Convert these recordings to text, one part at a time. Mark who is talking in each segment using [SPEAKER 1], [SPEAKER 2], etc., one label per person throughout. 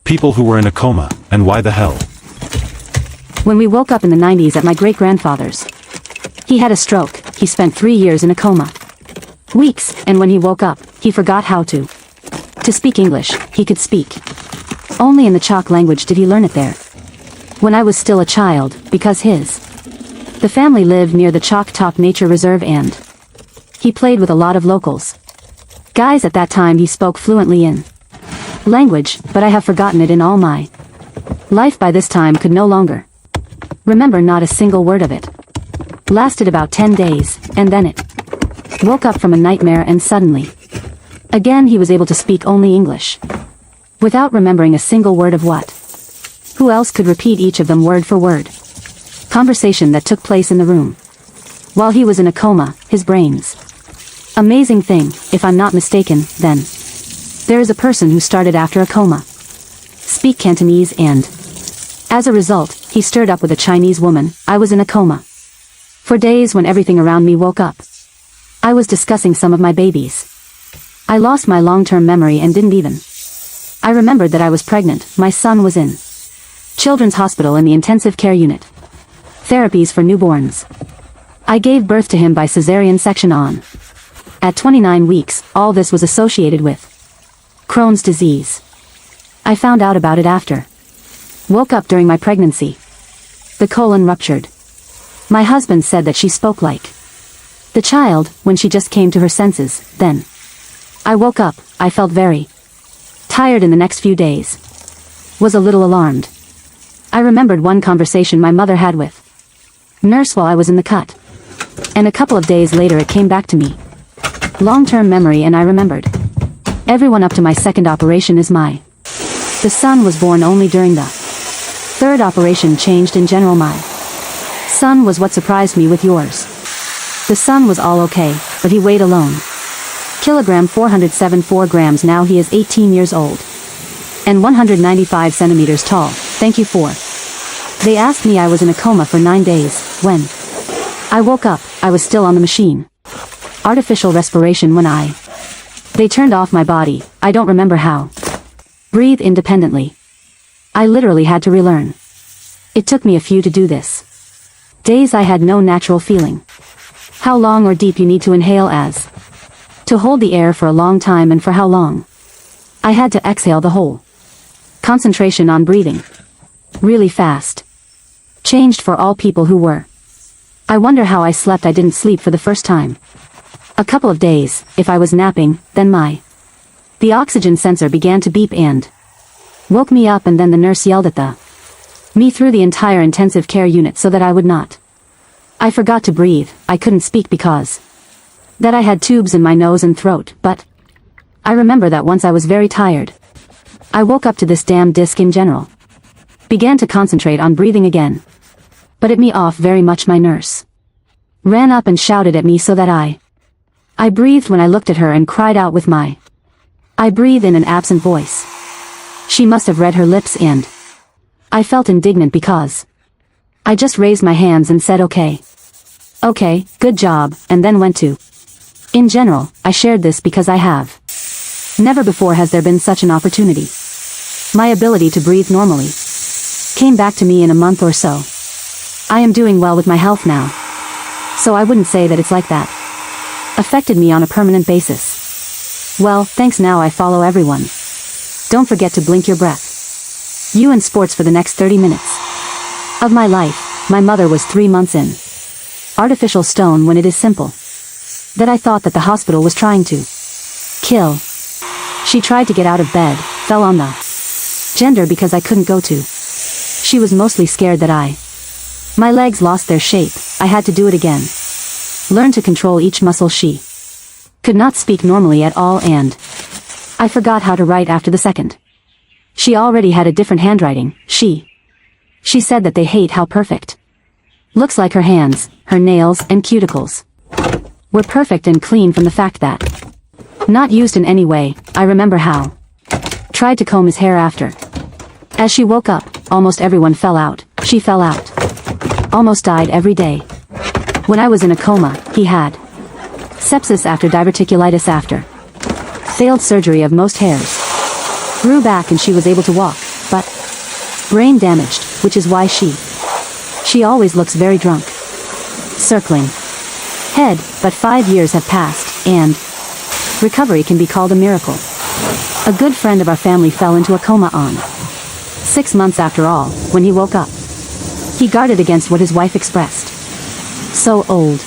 [SPEAKER 1] People who were in a coma, and why the hell?
[SPEAKER 2] When we woke up in the 90s at my great-grandfather's. He had a stroke, he spent 3 years in a coma. Weeks, and when he woke up, he forgot how to speak English. He could speak only in the Chalk language did he learn it there. When I was still a child, because the family lived near the Chalk Top Nature Reserve and he played with a lot of locals. Guys at that time he spoke fluently in language, but I have forgotten it in all my life by this time could no longer remember not a single word of it. Lasted about 10 days, and then it woke up from a nightmare and suddenly again he was able to speak only English. Without remembering a single word of what? Who else could repeat each of them word for word? Conversation that took place in the room. While he was in a coma, his brains. Amazing thing, if I'm not mistaken, then. There is a person who started after a coma. Speak Cantonese and. As a result, he stirred up with a Chinese woman. I was in a coma. For days when everything around me woke up. I was discussing some of my babies. I lost my long-term memory and didn't even. I remembered that I was pregnant, my son was in Children's Hospital in the intensive care unit. Therapies for newborns. I gave birth to him by cesarean section on. At 29 weeks, all this was associated with Crohn's disease. I found out about it after. Woke up during my pregnancy. The colon ruptured. My husband said that she spoke like the child, when she just came to her senses, then. I woke up, I felt very tired in the next few days. Was a little alarmed. I remembered one conversation my mother had with nurse while I was in the cut. And a couple of days later it came back to me. Long-term memory and I remembered. Everyone up to my second operation is my. The son was born only during the third operation changed in general my. Son was what surprised me with yours. The son was all okay, but he weighed alone. Kilogram 407 4 grams now he is 18 years old. And 195 centimeters tall, thank you for. They asked me I was in a coma for 9 days, when I woke up, I was still on the machine. Artificial respiration when they turned off my body, I don't remember how. Breathe independently. I literally had to relearn. It took me a few to do this. Days I had no natural feeling. How long or deep you need to inhale as. To hold the air for a long time and for how long. I had to exhale the whole. Concentration on breathing. Really fast. Changed for all people who were. I wonder how I slept. I didn't sleep for the first time. A couple of days, if I was napping, then the oxygen sensor began to beep and woke me up and then the nurse yelled at me through the entire intensive care unit so that I would not. I forgot to breathe, I couldn't speak because that I had tubes in my nose and throat, but I remember that once I was very tired. I woke up to this damn disc in general. Began to concentrate on breathing again. But it me off very much. My nurse ran up and shouted at me so that I breathed when I looked at her and cried out with my. I breathe in an absent voice. She must have read her lips and I felt indignant because I just raised my hands and said okay. Okay, good job, and then went to. In general, I shared this because I have. Never before has there been such an opportunity. My ability to breathe normally came back to me in a month or so. I am doing well with my health now. So I wouldn't say that it's like that. Affected me on a permanent basis. Well, thanks now I follow everyone. Don't forget to blink your breath. You in sports for the next 30 minutes. Of my life, my mother was 3 months in. Artificial stone when it is simple. That I thought that the hospital was trying to kill. She tried to get out of bed, fell on the gender because I couldn't go to. She was mostly scared that my legs lost their shape, I had to do it again. Learn to control each muscle. She could not speak normally at all and I forgot how to write after the second. She already had a different handwriting. She said that they hate how perfect. Looks like her hands, her nails and cuticles were perfect and clean from the fact that not used in any way. I remember how tried to comb his hair after. As she woke up, almost everyone fell out. She fell out. Almost died every day. When I was in a coma, he had sepsis after diverticulitis after failed surgery of most hairs. Grew back and she was able to walk. but brain damaged, which is why she always looks very drunk. Circling head, but 5 years have passed, and recovery can be called a miracle. A good friend of our family fell into a coma on 6 months after all, when he woke up. He guarded against what his wife expressed. So old.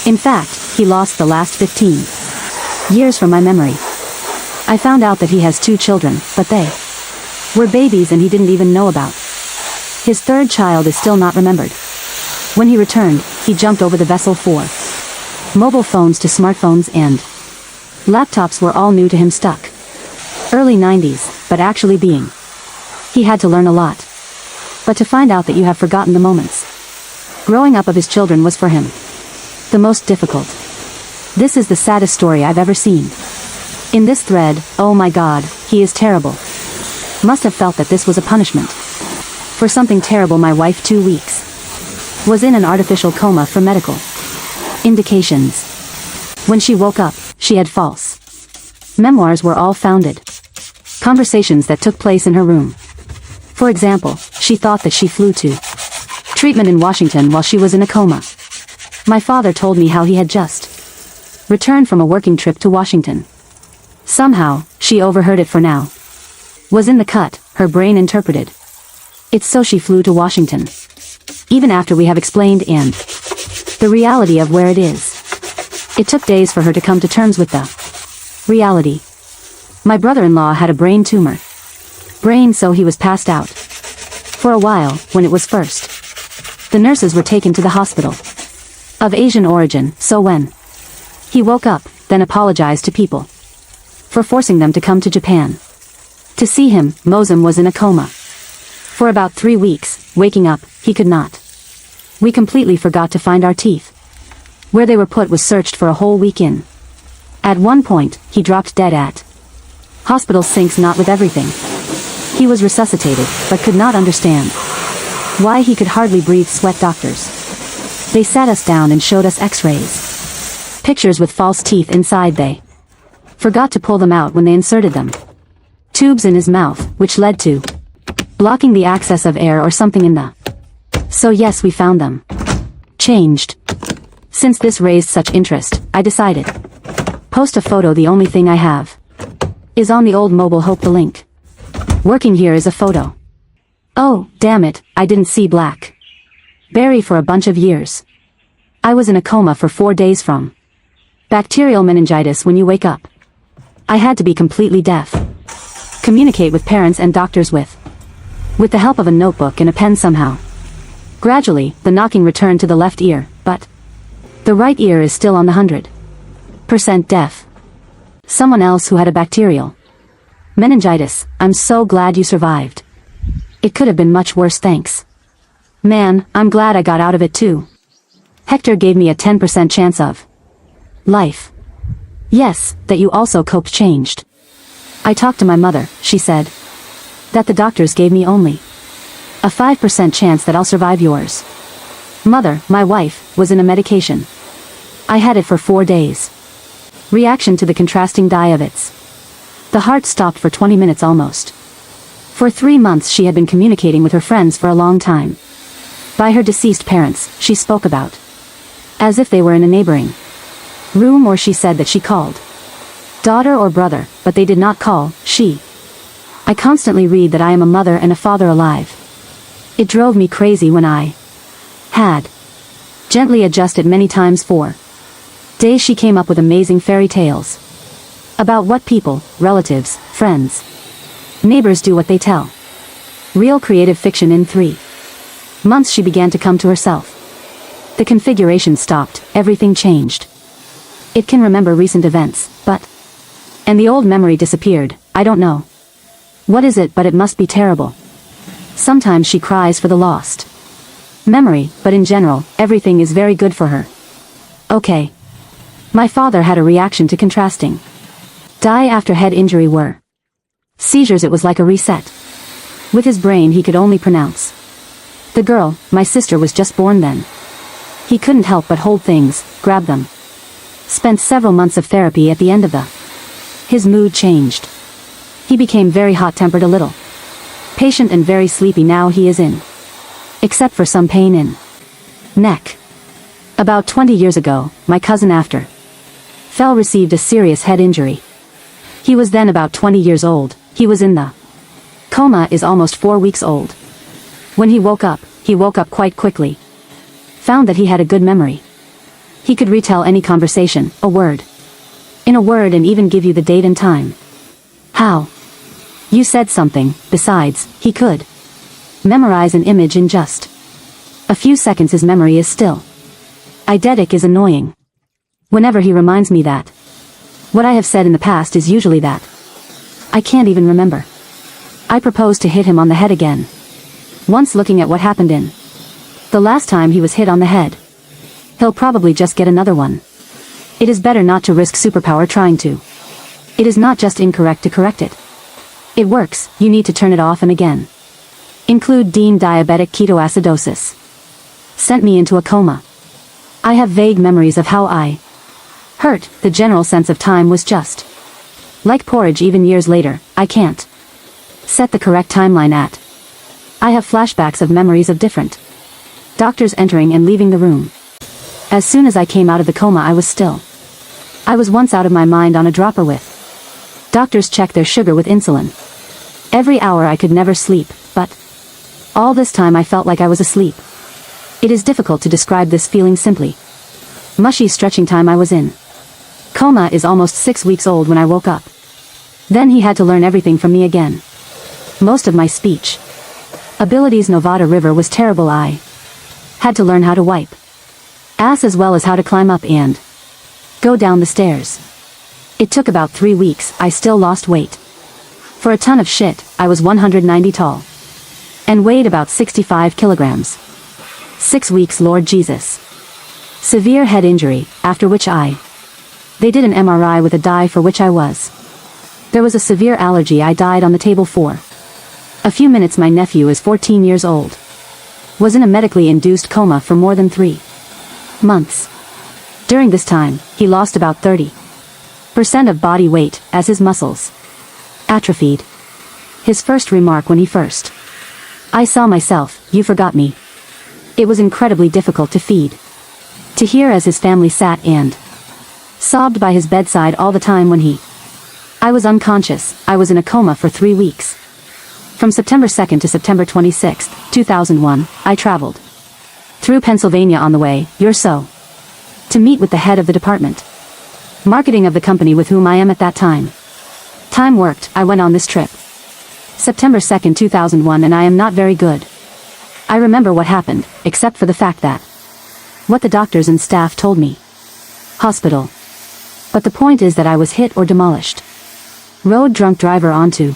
[SPEAKER 2] In fact, he lost the last 15 years from my memory. I found out that he has 2 children, but they were babies and he didn't even know about. His 3rd child is still not remembered. When he returned, he jumped over the vessel for mobile phones to smartphones, and laptops were all new to him, stuck. Early 90s, but actually being. He had to learn a lot. But to find out that you have forgotten the moments growing up of his children was for him the most difficult. This is the saddest story I've ever seen. In this thread, oh my God, he is terrible. Must have felt that this was a punishment for something terrible. My wife 2 weeks was in an artificial coma for medical indications. When she woke up, she had false memoirs were all founded. Conversations that took place in her room. For example, she thought that she flew to treatment in Washington while she was in a coma. My father told me how he had just returned from a working trip to Washington. Somehow, she overheard it. For now was in the cut, her brain interpreted. It's so she flew to Washington. Even after we have explained and the reality of where it is. It took days for her to come to terms with the reality. My brother-in-law had a brain tumor. So he was passed out for a while when it was first. The nurses were taken to the hospital of Asian origin, so when he woke up, then apologized to people for forcing them to come to Japan to see him. Mosem was in a coma for about 3 weeks. Waking up, he could not. We completely forgot to find our teeth. Where they were put was searched for a whole week in. At one point, he dropped dead at hospital sinks, not with everything. He was resuscitated, but could not understand why he could hardly breathe. Sweat doctors. They sat us down and showed us x-rays. Pictures with false teeth inside. They forgot to pull them out when they inserted them. Tubes in his mouth, which led to blocking the access of air or something in the. So yes, we found them. Changed. Since this raised such interest, I decided. Post a photo. The only thing I have is on the old mobile. Hope the link working here is a photo. Oh, damn it, I didn't see black berry for a bunch of years. I was in a coma for 4 days from bacterial meningitis. When you wake up, I had to be completely deaf. Communicate with parents and doctors with the help of a notebook and a pen somehow. Gradually, the knocking returned to the left ear, but the right ear is still on the 100% deaf. Someone else who had a bacterial meningitis. I'm so glad you survived. It could have been much worse, thanks. Man, I'm glad I got out of it too. Hector gave me a 10% chance of life. Yes, that you also coped. Changed. I talked to my mother. She said that the doctors gave me only a 5% chance that I'll survive. Yours mother, my wife, was in a medication. I had it for 4 days. Reaction to the contrasting diabetes. The heart stopped for 20 minutes almost. For 3 months she had been communicating with her friends for a long time. By her deceased parents, she spoke about as if they were in a neighboring room, or she said that she called daughter or brother, but they did not call she. I constantly read that I am a mother and a father alive. It drove me crazy when I had gently adjusted many times for days. She came up with amazing fairy tales about what people, relatives, friends, neighbors do, what they tell. Real creative fiction. In 3 months she began to come to herself. The configuration stopped, everything changed. It can remember recent events, and the old memory disappeared. I don't know what is it, but it must be terrible. Sometimes she cries for the lost memory, but in general, everything is very good for her. Okay. My father had a reaction to contrasting die after head injury were seizures. It was like a reset. With his brain he could only pronounce the girl. My sister was just born then. He couldn't help but hold things, grab them. Spent several months of therapy. At the end of his mood changed. He became very hot-tempered, a little Patient and very sleepy now he is in. Except for some pain in neck. About 20 years ago, my cousin after fell received a serious head injury. He was then about 20 years old. He was in the coma is almost 4 weeks old. When he woke up quite quickly. Found that he had a good memory. He could retell any conversation, a word. In a word, and even give you the date and time. How you said something. Besides, he could memorize an image in just a few seconds. His memory is still eidetic is annoying. Whenever he reminds me that what I have said in the past is usually that I can't even remember. I propose to hit him on the head again. Once looking at what happened in the last time he was hit on the head. He'll probably just get another one. It is better not to risk superpower trying to. It is not just incorrect to correct it. It works, you need to turn it off and again. Include Dean diabetic ketoacidosis. Sent me into a coma. I have vague memories of how I hurt. The general sense of time was just like porridge. Even years later, I can't set the correct timeline at. I have flashbacks of memories of different doctors entering and leaving the room. As soon as I came out of the coma I was once out of my mind on a dropper with. Doctors check their sugar with insulin. Every hour. I could never sleep, but all this time I felt like I was asleep. It is difficult to describe this feeling simply. Mushy stretching time I was in. Coma is almost 6 weeks old when I woke up. Then he had to learn everything from me again. Most of my speech abilities. Novada River was terrible. I had to learn how to wipe ass as well as how to climb up and go down the stairs. It took about 3 weeks. I still lost weight. For a ton of shit, I was 190 tall. And weighed about 65 kilograms. 6 weeks. Lord Jesus. Severe head injury, after which they did an MRI with a dye for which I was. There was a severe allergy. I died on the table for a few minutes. My nephew is 14 years old. Was in a medically induced coma for more than 3 months. During this time, he lost about 30% of body weight, as his muscles atrophied. His first remark when I saw myself, "You forgot me." It was incredibly difficult to feed. To hear as his family sat and sobbed by his bedside all the time when I was unconscious. I was in a coma for 3 weeks. From September 2nd to September 26th, 2001, I traveled through Pennsylvania on the way, to meet with the head of the department marketing of the company with whom I am at that time. Time worked. I went on this trip September 2nd, 2001, and I am not very good. I remember what happened, except for the fact that what the doctors and staff told me. Hospital. But the point is that I was hit or demolished. Road drunk driver onto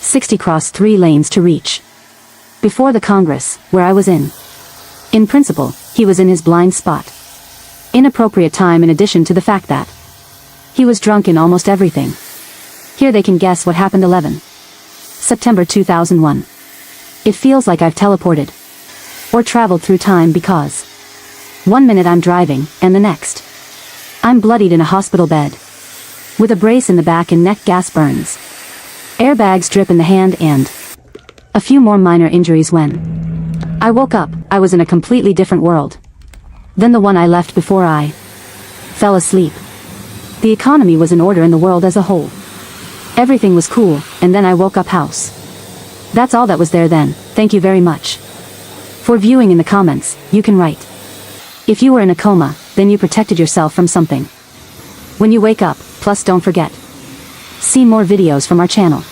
[SPEAKER 2] 60 cross 3 lanes to reach before the Congress, where I was in. In principle, he was in his blind spot. Inappropriate time in addition to the fact that he was drunk in almost everything. Here they can guess what happened. 11 September 2001. It feels like I've teleported or traveled through time because 1 minute I'm driving, and the next I'm bloodied in a hospital bed with a brace in the back and neck. Gas burns. Airbags drip in the hand and a few more minor injuries. When I woke up, I was in a completely different world than the one I left before I fell asleep. The economy was in order in the world as a whole. Everything was cool, and then I woke up. House. That's all that was there then. Thank you very much for viewing. In the comments, you can write if you were in a coma, then you protected yourself from something when you wake up. Plus don't forget, see more videos from our channel.